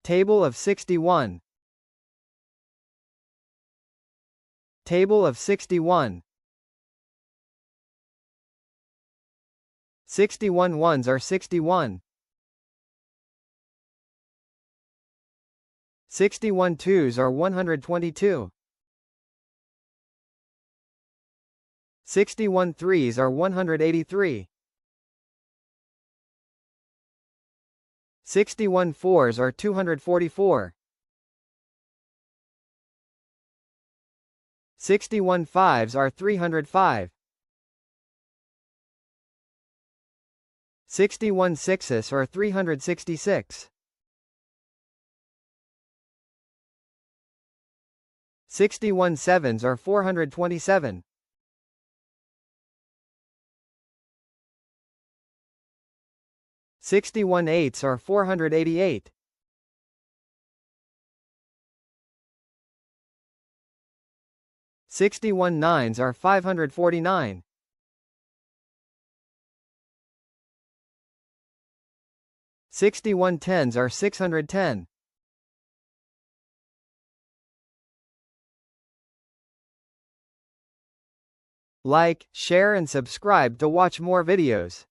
Table of 61. Table of 61. 61 ones are 61. 61 twos are 122. 61 threes are 183. 61 fours are 244. 61 fives are 305. 61 sixes are 366. 61 sevens are 427. 61 eights are 488. 61 nines are 549. 61 tens are 610. 'Like, share and subscribe to watch more videos.